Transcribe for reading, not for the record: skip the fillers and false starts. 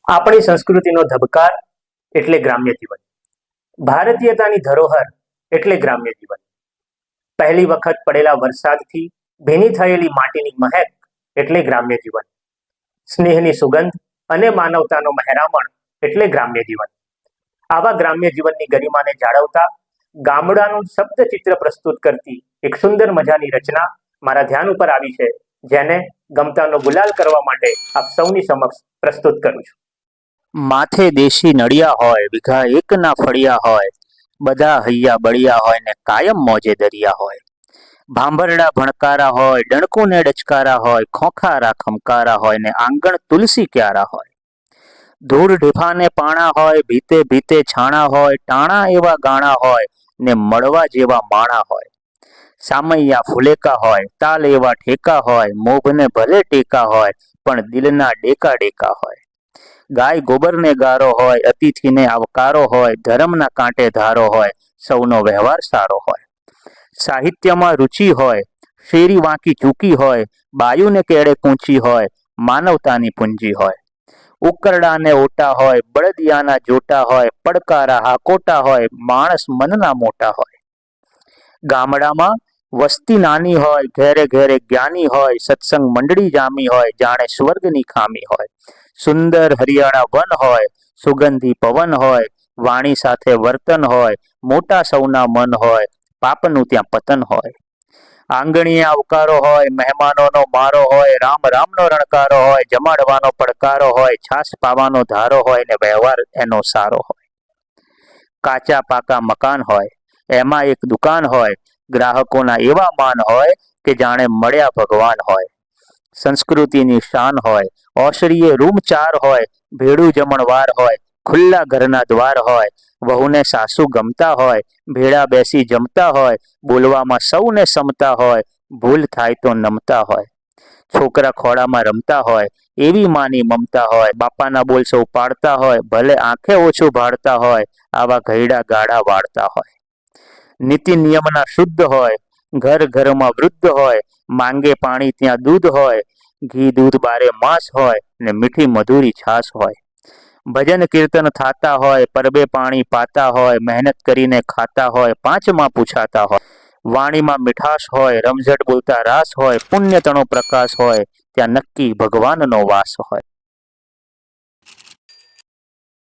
આપણી સંસ્કૃતિનો ધબકાર એટલે ગ્રામ્ય જીવન. ભારતીયતાની ધરોહર એટલે ગ્રામ્ય જીવન. પહેલી વખત પડેલા વરસાદથી ભીની થયેલી માટીની મહેક એટલે ગ્રામ્ય જીવન. સ્નેહની સુગંધ અને માનવતાનો મહેરામણ એટલે ગ્રામ્ય જીવન. આવા ગ્રામ્ય જીવનની ગરિમાને જાળવતા ગામડાનું શબ્દચિત્ર પ્રસ્તુત કરતી એક સુંદર મજાની રચના મારા ધ્યાન ઉપર આવી છે, જેને ગમતાનો ગુલાલ કરવા માટે આપ સૌની સમક્ષ પ્રસ્તુત કરું છું. માથે દેશી નડિયા હોય, વીઘા એકના ફળિયા હોય, બધા હૈયા બળિયા હોય ને કાયમ મોજે દરિયા હોય. ભાંભરડા ભણકારા હોય, ડણકું ને ડચકારા હોય, ખોખારા ખમકારા હોય ને આંગણ તુલસી ક્યારા હોય. ધૂળ ઢેફાને પાણા હોય, ભીતે ભીતે છાણા હોય, ટાણા એવા ગાણા હોય ને મળવા જેવા માણા હોય. સામૈયા ફુલેકા હોય, તાલ એવા ઠેકા હોય, મોભને ભલે ટેકા હોય પણ દિલના ડેકા ડેકા હોય. ગાય ગોબરને ગારો હોય, અતિથિને આવકારો હોય, ધર્મના કાંટે ધારો હોય, સૌનો વ્યવહાર સારો હોય. સાહિત્યમાં રુચિ હોય, શેરી વાંકી ચૂકી હોય, બાયુને કેળે કૂંચી હોય, માનવતાની પૂંજી હોય. ઉકરડાને ઓટા હોય, બળદિયાના જોટા હોય, પડકારા હાકોટા હોય, માણસ મનના મોટા હોય. ગામડામાં વસ્તી નાની હોય, ઘેરે ઘેરે જ્ઞાની હોય, સત્સંગ મંડળી જામી હોય, જાણે સ્વર્ગની ખામી હોય. સુંદર હરિયાળા વન હોય, સુગંધી પવન હોય, વાણી સાથે વર્તન હોય, મોટા સૌના મન હોય, પાપનું ત્યાં પતન હોય. આંગણીએ આવકારો હોય, મહેમાનોનો મારો હોય, રામ રામનો રણકારો હોય, જમાડવાનો પડકારો હોય, છાસ પાવાનો ધારો હોય ને વ્યવહાર એનો સારો હોય. કાચા પાકા મકાન હોય, એમાં એક દુકાન હોય, ગ્રાહકોના એવા માન હોય કે જાણે મળ્યા ભગવાન હોય. સંસ્કૃતિની શાન હોય, ઓસરીએ રૂમ 4 હોય, ભેડું જમણવાર હોય, ખુલ્લા ઘરના દ્વાર હોય, વહુને સાસુ ગમતા હોય, ભેળા બેસી જમતા હોય, બોલવામાં સૌને સમતા હોય, ભૂલ થાય તો નમતા હોય. છોકરા ખોળામાં રમતા હોય, એવી માની મમતા હોય, બાપાના બોલ સૌ પાડતા હોય, ભલે આંખે ઓછું ભાળતા હોય, આવા ઘરડા ગાડા વાળતા હોય. નીતિ નિયમના શુદ્ધ હોય, ઘર ઘરમાં વૃદ્ધ હોય, માંગે પાણી ત્યાં દૂધ હોય, ઘી દૂધ બારે માસ હોય ને મીઠી મધુરી છાસ હોય. ભજન કીર્તન થાતા હોય, પરબે પાણી પાતા હોય, મહેનત કરીને ખાતા હોય, પાંચમાં પૂછાતા હોય. વાણીમાં મીઠાશ હોય, રમઝટ બોલતા રાસ હોય, પુણ્યતણો પ્રકાશ હોય, ત્યાં નક્કી ભગવાનનો વાસ હોય.